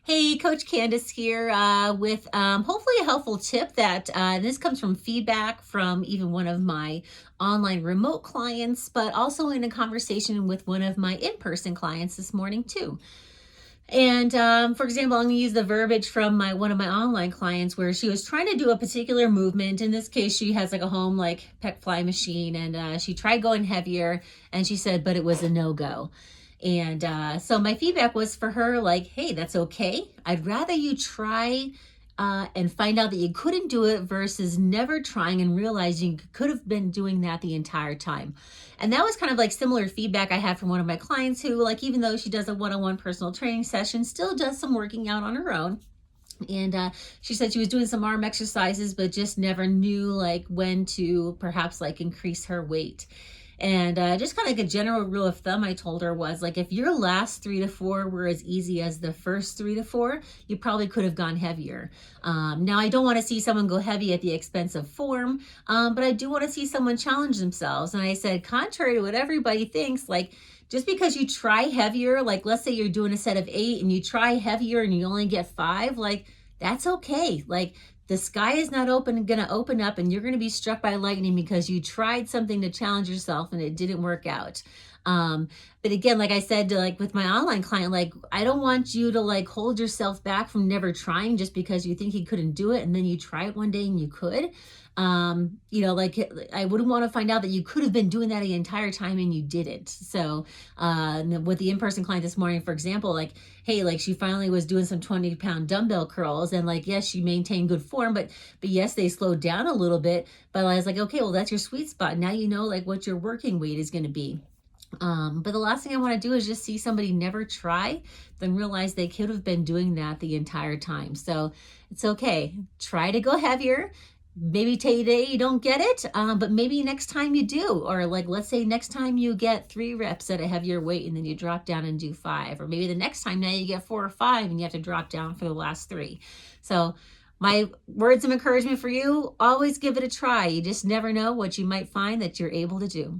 Hey, Coach Candace here with hopefully a helpful tip that this comes from feedback from even one of my online remote clients, but also in a conversation with one of my in person clients this morning, too. And for example, I'm going to use the verbiage from my one of my online clients where she was trying to do a particular movement. In this case, she has like a home like pec fly machine, and she tried going heavier, and she said, but it was a no go. And so my feedback was for her, like, hey, that's okay. I'd rather you try and find out that you couldn't do it versus never trying and realizing you could have been doing that the entire time. And that was kind of like similar feedback I had from one of my clients who, like, even though she does a one-on-one personal training session, still does some working out on her own. And she said she was doing some arm exercises, but just never knew like when to perhaps like increase her weight. And just kind of like a general rule of thumb I told her was like, if your last 3 to 4 were as easy as the first 3 to 4, you probably could have gone heavier. Now, I don't want to see someone go heavy at the expense of form, but I do want to see someone challenge themselves. And I said, contrary to what everybody thinks, like, just because you try heavier, like let's say you're doing a set of 8 and you try heavier and you only get 5, like that's okay. Like the sky is not going to open up and you're going to be struck by lightning because you tried something to challenge yourself and it didn't work out. But again, like I said, like with my online client, like I don't want you to like hold yourself back from never trying just because you think you couldn't do it and then you try it one day and you could. Like I wouldn't want to find out that you could have been doing that the entire time and you didn't. So with the in-person client this morning, for example, like, hey, like she finally was doing some 20-pound dumbbell curls and like, yes, she maintained good form, but yes, they slowed down a little bit. But I was like, okay, well, that's your sweet spot. Now you know like what your working weight is going to be. But the last thing I want to do is just see somebody never try, then realize they could have been doing that the entire time. So it's okay. Try to go heavier. Maybe today you don't get it, but maybe next time you do. Or like, let's say next time you get 3 reps at a heavier weight and then you drop down and do 5. Or maybe the next time now you get 4 or 5 and you have to drop down for the last 3. So my words of encouragement for you, always give it a try. You just never know what you might find that you're able to do.